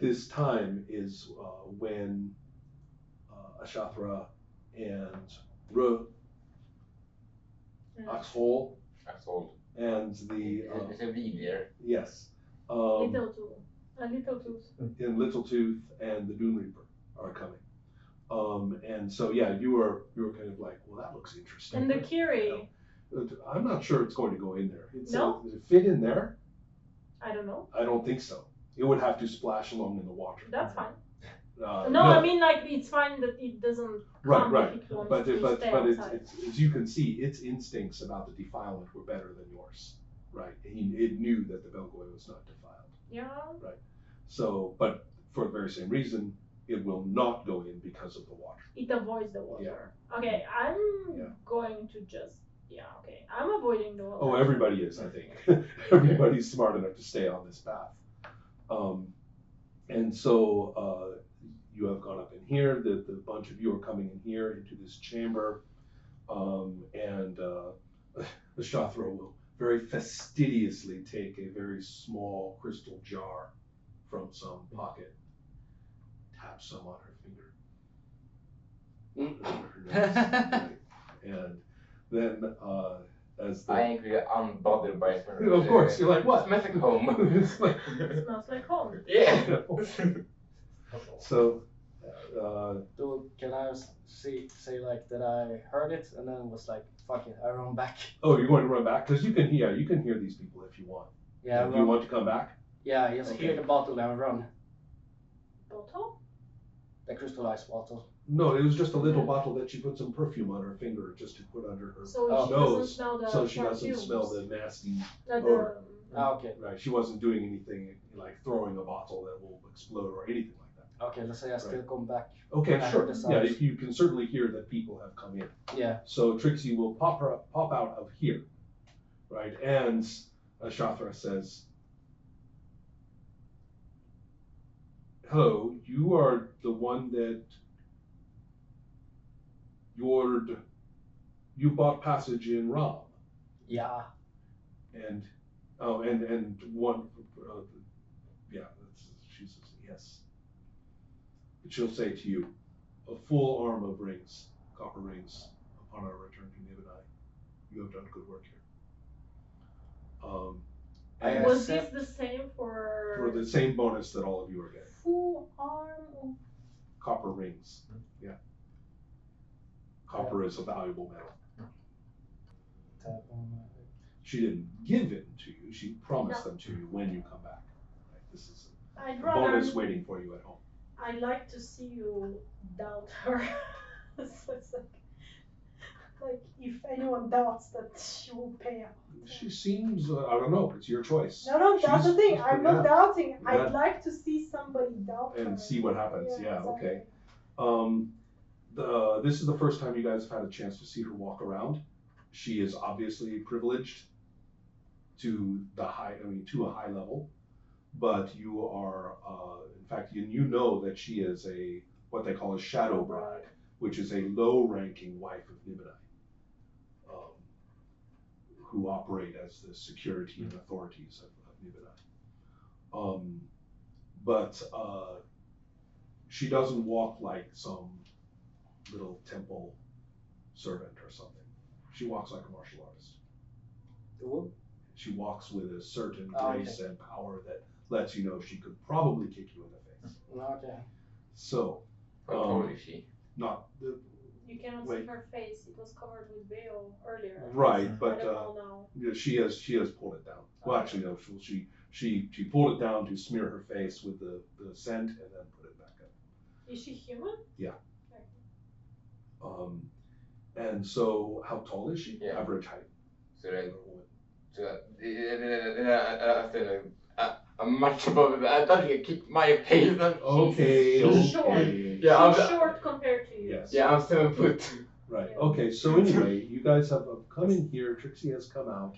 this time is when Ashathra and Axhol and the It's a lair. yes, Little Tooth. A Little Tooth. and Little Tooth and the Dune Reaper are coming. And so yeah, you were kind of like, well, that looks interesting. And the Kiri. I'm not sure it's going to go in there. No? Does it fit in there? I don't know. I don't think so. It would have to splash along in the water. That's fine. No, I mean like it's fine that it doesn't come right. if it wants But to stay outside. it's as you can see, its instincts about the defilement were better than yours, right? It knew that the Belgoy was not defiled. Yeah. Right. So, but for the very same reason, it will not go in because of the water. It avoids the water. Yeah. Okay, I'm going to just I'm avoiding the water. Oh, everybody is, I think. Everybody's smart enough to stay on this path. And so you have gone up in here. The bunch of you are coming in here into this chamber, and the Shathra will very fastidiously take a very small crystal jar from some pocket, tap some on her finger, right. And then as the I ain't really unbothered by it. of course you're like, what? Smells like home. It's like, It smells like home. Yeah. so Can I say like that I heard it and then was like, fuck it, I run back. oh, you're going to run back? Because you can hear these people if you want. Yeah, Do you want to come back? Yeah, I just hear the bottle and run. Bottle? The crystallized bottle. No, it was just a little bottle that she put some perfume on her finger just to put under her So she doesn't nose, smell the so she doesn't perfumes. smell the nasty The- odor. Okay. Right, she wasn't doing anything like throwing a bottle that will explode or anything like that. Okay, let's say I still come back. Okay, I sure. heard the Yeah, sounds. you can certainly hear that people have come in. Yeah. So Trixie will pop out of here, right? And Ashathra says, "Hello, you are the one that you bought passage in Ram, Yeah. and one, she says yes. But she'll say to you, a full arm of rings, copper rings, upon our return to Nibinai. You have done good work here. And Was this the same for the same bonus that all of you are getting, full arm of copper rings. Yeah. Copper is a valuable metal. She didn't give it to you. She promised them to you when you come back. Right? This is I'd a rather bonus waiting for you at home. I'd like to see you doubt her. So it's like if anyone doubts that she will pay out. She seems, I don't know, it's your choice. No, that's the thing. I'm not doubting. Yeah. I'd like to see somebody doubt her. And see what happens. Yeah, exactly. okay. This is the first time you guys have had a chance to see her walk around. She is obviously privileged to a high level, but you are, in fact, you know that she is what they call a shadow bride, which is a low-ranking wife of Nibinai, who operate as the security and authorities of Nibinai. But she doesn't walk like some little temple servant or something. She walks like a martial artist. Ooh. She walks with a certain grace and power that lets you know she could probably kick you in the face. Okay. So, How tall is she? not the You cannot see her face. It was covered with veil earlier. right, but I don't know now. yeah, she has pulled it down. Well, actually, no, she pulled it down to smear her face with the scent and then put it back up. Is she human? Yeah. Okay. And so, how tall is she? Yeah. Average height. I'm much above it. I thought you could keep my pace. Okay. She's short. Okay. Yeah, She's short compared to you. Yes. Yeah, I'm 7 foot. Right. Yeah. Okay. So anyway, you guys have come in here. Trixie has come out,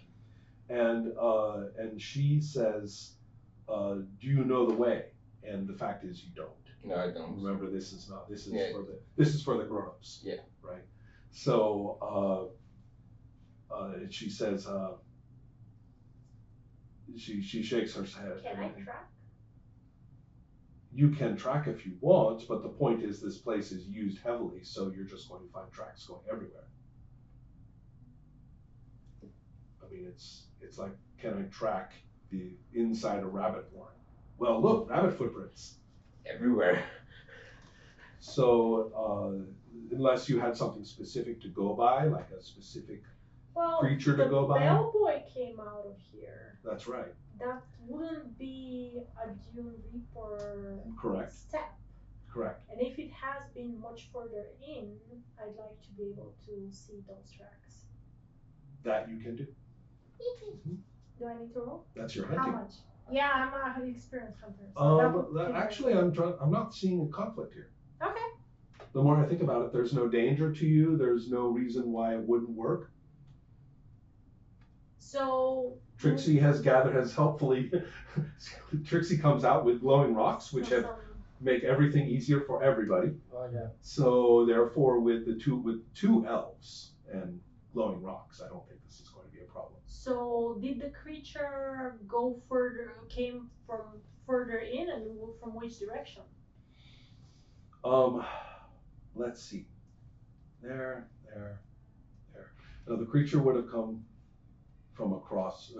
and she says, "Do you know the way?" And the fact is, you don't. No, I don't. Remember, this is not. This is Yeah. this is for the grown-ups. Yeah. Right. So she says. She shakes her head. Can I track? You can track if you want, but the point is this place is used heavily, so you're just going to find tracks going everywhere. I mean, it's like, can I track the inside a rabbit warren? Well, look, rabbit footprints. Everywhere. So, unless you had something specific to go by, like a specific creature to go by. The bellboy came out of here. That's right. That wouldn't be a Dune Reaper Correct. step. Correct. And if it has been much further in, I'd like to be able to see those tracks. That you can do. Do I need to roll? That's your hunting. How much? Yeah, I'm an experienced hunter. So Actually, I'm not seeing a conflict here. Okay. The more I think about it, there's no danger to you. There's no reason why it wouldn't work. So Trixie has helpfully. Trixie comes out with glowing rocks, which have make everything easier for everybody. Oh yeah. So therefore, with two elves and glowing rocks, I don't think this is going to be a problem. So did the creature came from further in, and from which direction? Let's see. There. No, the creature would have come from across.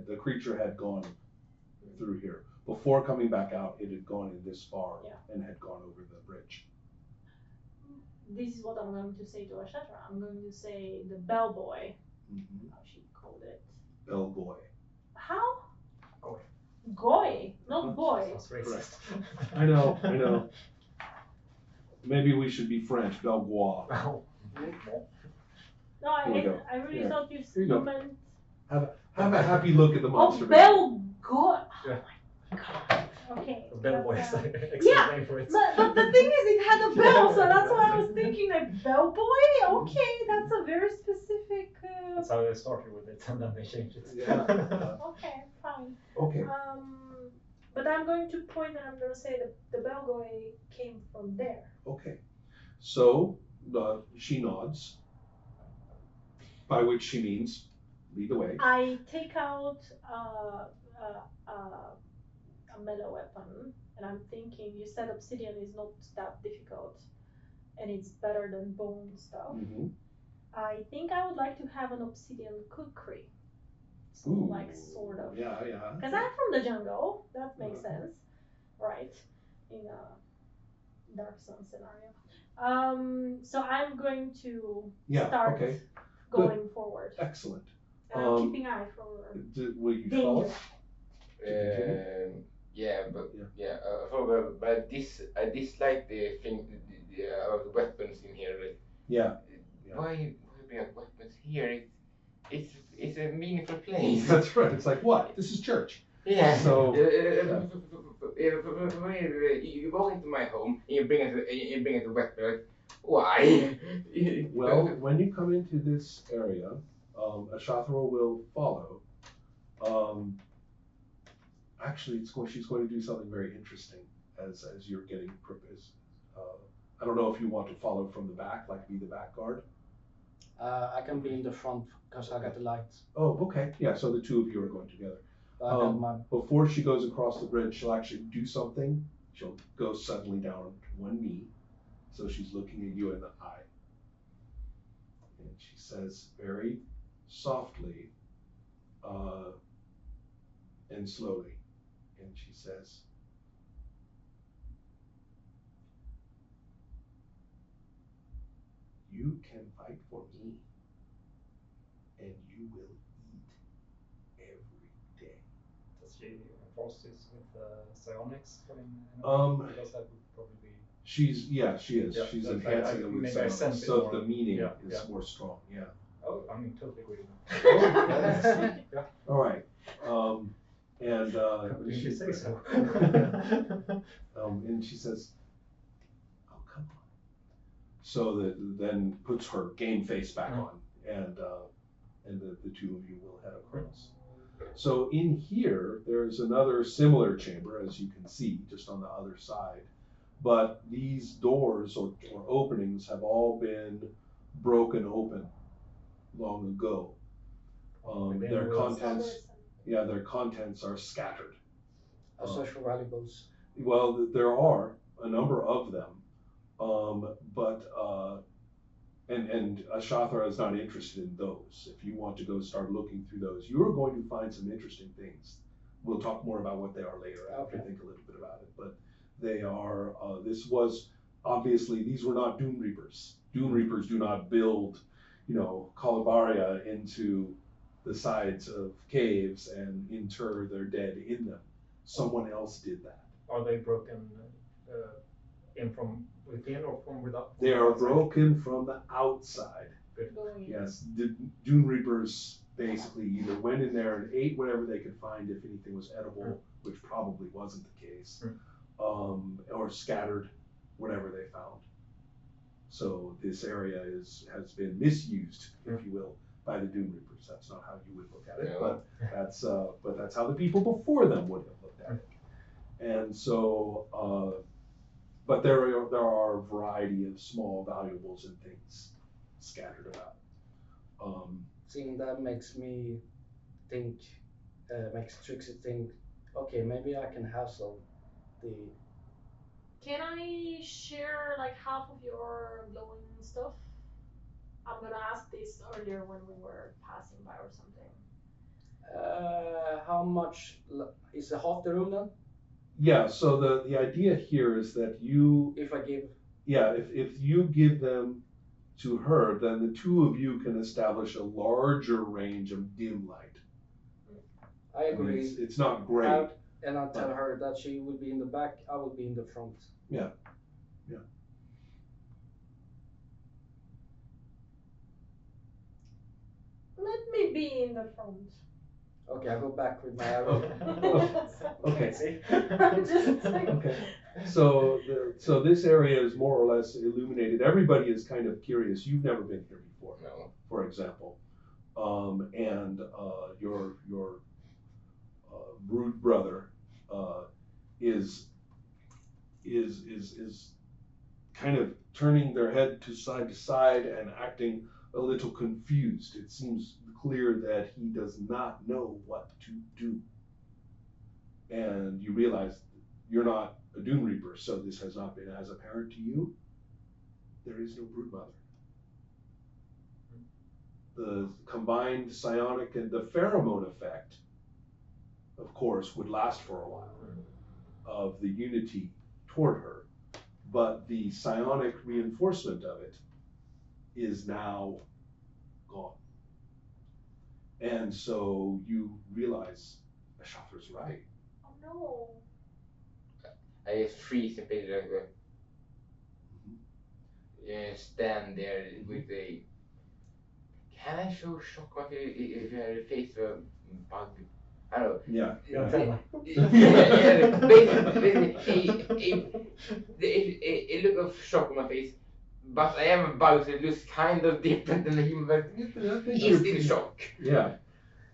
The creature had gone through here before coming back out. It had gone in this far and had gone over the bridge. This is what I'm going to say to Ashatra. I'm going to say the bellboy. Mm-hmm. How she called it? Bellboy. How? Goy. Goy, not boy. Sounds racist. I know. Maybe we should be French. Belbois. No, I really thought you meant. Have a happy look at the monster. Oh, Belgoy. Yeah. Oh my god. Okay. Bellboy is like yeah, for it. but the thing is, it had a bell, so that's why I was thinking like bellboy. Okay, that's a very specific. That's how they started with it, and then they changed it. Yeah. Okay, fine. Okay. But I'm going to point and I'm going to say that the bellboy came from there. Okay. So she nods, by which she means lead the way. I take out a melee weapon, and I'm thinking, you said obsidian is not that difficult, and it's better than bone stuff. Mm-hmm. I think I would like to have an obsidian kukri. So like sort of. Yeah. Because I'm from the jungle, that makes sense, right? In a Dark Sun scenario. So I'm going to start going forward. Excellent. And I'm keeping eye for will you danger. follow? But I dislike the thing, the weapons in here. Yeah. Why bring out weapons here? It's a meaningful place. That's right. It's like, what? This is church. Yeah. So you walk into my home and you bring out a weapon. Why? Well, when you come into this area, Ashathra will follow. Actually, she's going to do something very interesting as you're getting prepared. I don't know if you want to follow from the back, like be the back guard. I can be in the front because I got the light. Oh, okay. Yeah, so the two of you are going together. Before she goes across the bridge, she'll actually do something. She'll go suddenly down to one knee. So she's looking at you in the eye. And she says very softly and slowly. And she says, "You can fight for me, and you will eat every day." Does she enforce this with psionics? Because that would probably be. She is. Yeah, She's enhancing it with psionics, so the meaning is more strong. Yeah. Oh, I mean, totally agree. Yeah. All right. And she say so. And she says, "Oh, come on." So then puts her game face back on, and the two of you will head across. So in here, there's another similar chamber, as you can see, just on the other side. But these doors or openings have all been broken open long ago. Their contents are scattered. Social valuables. Well, there are a number of them, but and Ashathra is not interested in those. If you want to go start looking through those, you are going to find some interesting things. We'll talk more about what they are later after I think a little bit about it. But they are. This was obviously these were not Dune Reapers. Dune Reapers do not build, colubaria into the sides of caves and inter their dead in them. Someone else did that. Are they broken in from within or from without? They are broken from the outside. Yes, the Dune Reapers basically either went in there and ate whatever they could find if anything was edible, which probably wasn't the case, or scattered whatever they found. So this area has been misused, if you will, by the Dune Reapers. That's not how you would look at it, but that's how the people before them would have looked at it. And so, but there are a variety of small valuables and things scattered about. Seeing that makes me think, makes Trixie think, okay, maybe I can hassle the. Can I share like half of your glowing stuff? I'm gonna ask this earlier when we were passing by or something. How much is half the room then? Yeah. So the idea here is that you. If I give. Yeah. If you give them to her, then the two of you can establish a larger range of dim light. I agree. I mean, it's not great. And I'll tell her that she will be in the back, I will be in the front. Yeah. Yeah. Let me be in the front. Okay, I'll go back with my arrow. Okay. Okay. Okay. So this area is more or less illuminated. Everybody is kind of curious. You've never been here before, for example, and your brood brother is kind of turning their head to side and acting a little confused. It seems clear that he does not know what to do. And you realize you're not a Dune Reaper, so this has not been as apparent to you. There is no brood mother. The combined psionic and the pheromone effect, of course, would last for a while of the unity toward her, but the psionic reinforcement of it is now gone. And so you realize Ashathra's right. Oh no. I just freeze a bit like stand there with a. Can I show shock if you have a face of a bug? I don't know. Yeah. It look of shock on my face, but I am a bug, so it looks kind of different than a human, but it's still shock. Yeah.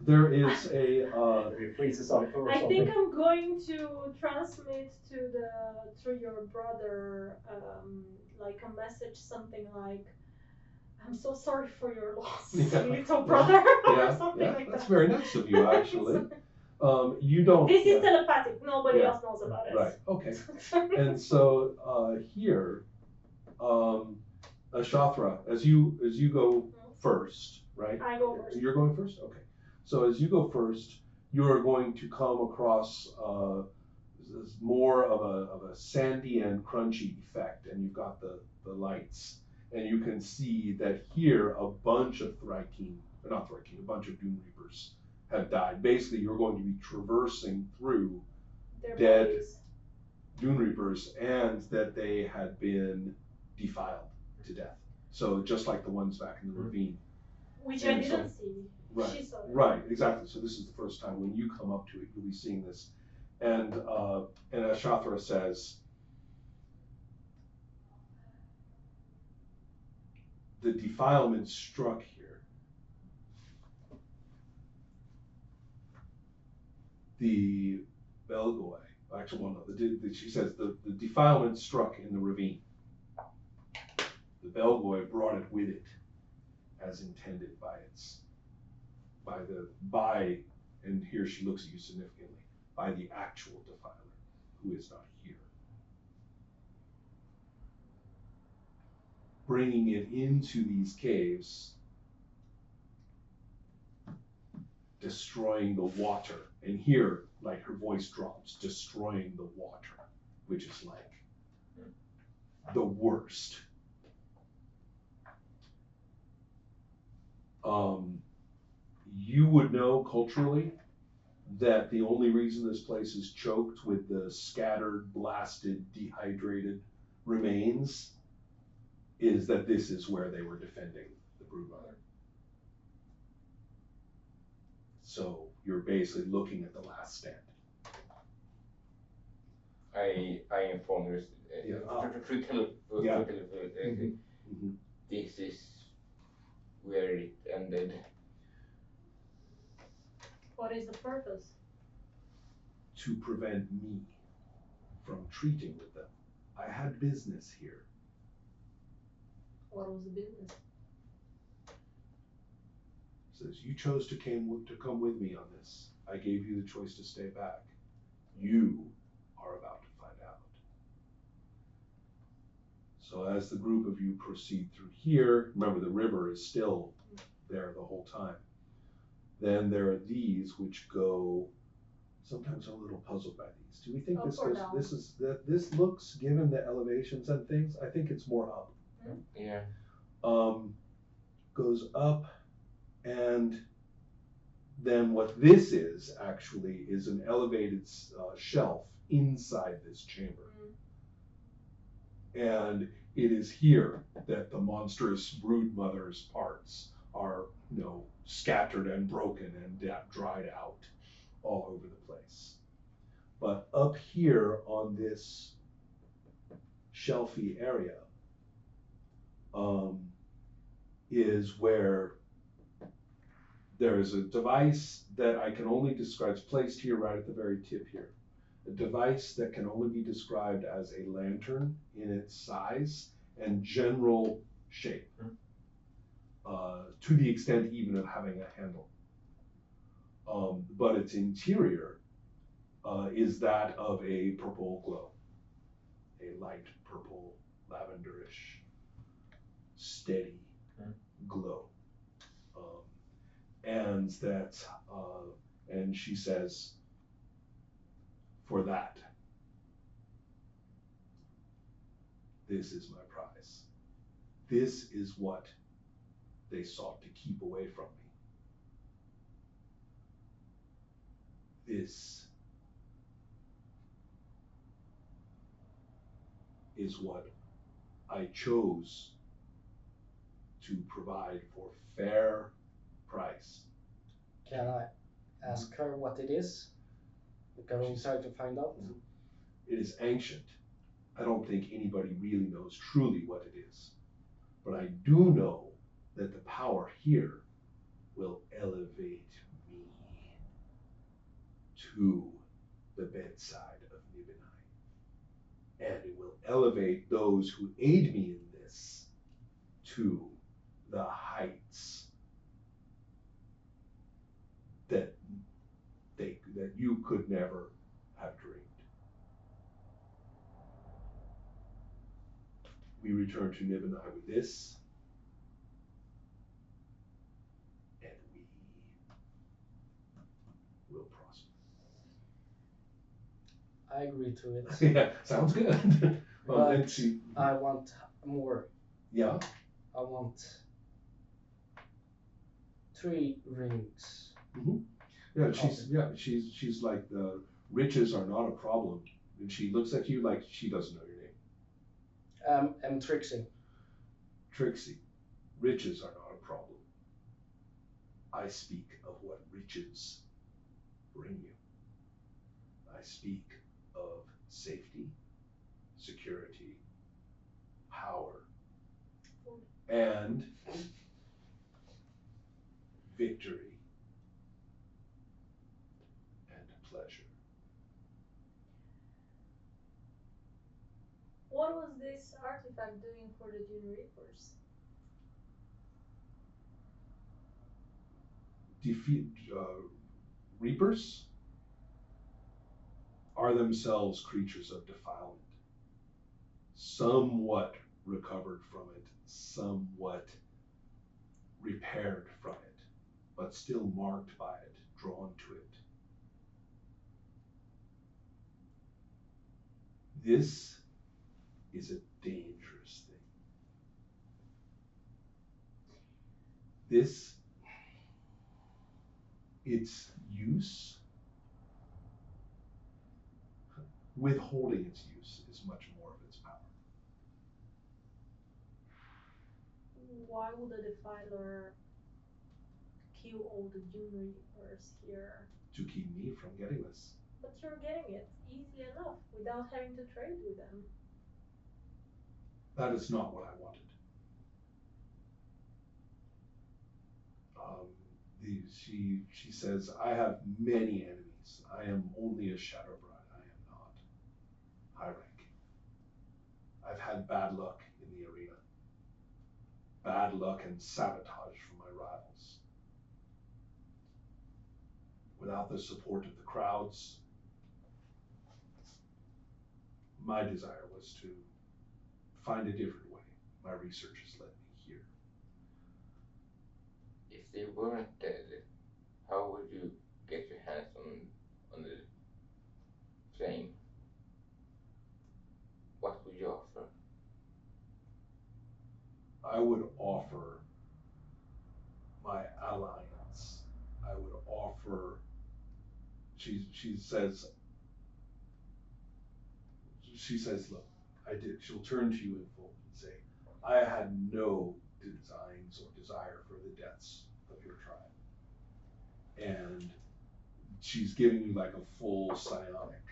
There is a. I think I'm going to transmit through your brother, like a message, something like, "I'm so sorry for your loss, little brother," or something like that. That's very nice of you, actually. You don't. This is telepathic. Nobody else knows about it. Right. Okay. And so here, Ashathra, as you go first, right? I go first. You're going first. Okay. So as you go first, you are going to come across more of a sandy and crunchy effect, and you've got the lights, and you can see that here a bunch of a bunch of Dune Reapers have died. Basically, you're going to be traversing through Their dead bodies. Dune Reapers, and that they had been defiled to death. So just like the ones back in the ravine. Which I didn't see. Right, She saw it. right, exactly. So this is the first time when you come up to it, you'll be seeing this. And Ashathra says, the defilement struck here. The Belgoi, actually, well, no, she says the defilement struck in the ravine. The Belgoi brought it with it, as intended and here she looks at you significantly, by the actual defiler, who is not here. Bringing it into these caves, destroying the water. And here, like her voice drops, destroying the water, which is like the worst. You would know culturally that the only reason this place is choked with the scattered, blasted, dehydrated remains is that this is where they were defending the broodmother. So you're basically looking at the last stand. I inform you. This is where it ended. What is the purpose? To prevent me from treating with them. I had business here. What was the business? Says, you chose to come with me on this. I gave you the choice to stay back. You are about to find out. So as the group of you proceed through here, remember the river is still there the whole time. Then there are these which go, sometimes I'm a little puzzled by these. Do we think this looks, given the elevations and things, I think it's more up. Yeah. Goes up, and then what this is actually is an elevated shelf inside this chamber. And it is here that the monstrous brood mother's parts are, scattered and broken and dried out all over the place. But up here on this shelfy area is where there is a device that I can only describe. It's placed here right at the very tip here. A device that can only be described as a lantern in its size and general shape, to the extent even of having a handle. But its interior is that of a purple glow, a light purple, lavenderish, steady glow. And that, and she says, for that, this is my prize. This is what they sought to keep away from me. This is what I chose to provide for fair price. Can I ask her what it is? Because we try to find out. It is ancient. I don't think anybody really knows truly what it is. But I do know that the power here will elevate me to the bedside of Nibinai. And it will elevate those who aid me in this to the heights that you could never have dreamed. We return to Nibinai with this, and we will prosper. I agree to it. Yeah, sounds good. But I want more. Yeah. I want 3 rings. Mm-hmm. Yeah, she's like, the riches are not a problem. And she looks at you like she doesn't know your name. I'm Trixie. Trixie, riches are not a problem. I speak of what riches bring you. I speak of safety, security, power, and victory and pleasure. What was this artifact doing for the Dune Reapers? Defeat Reapers? are themselves creatures of defilement, somewhat recovered from it, somewhat repaired from it, but still marked by it, drawn to it. This is a dangerous thing. Its use, withholding its use is much more of its power. Why would the defiler kill all the Juniors here? To keep me from getting this. But you're getting it easily enough without having to trade with them. That is not what I wanted. She says, I have many enemies. I am only a shadow bride. I am not high rank. I've had bad luck in the arena. Bad luck and sabotage from my rivals. Without the support of the crowds, my desire was to find a different way. My research has led me here. If they weren't dead, how would you get your hands on the flame? What would you offer? I would offer my alliance. I would offer, she says, look, she'll turn to you in full and say, I had no designs or desire for the deaths of your tribe. And she's giving you like a full psionic,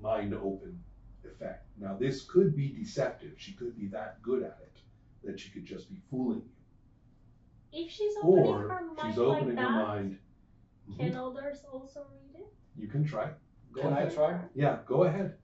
mind open effect. Now this could be deceptive. She could be that good at it that she could just be fooling you. If she's opening Or her mind she's opening like her that, mind. can others also read it? You can try. Can I try? Yeah, go ahead.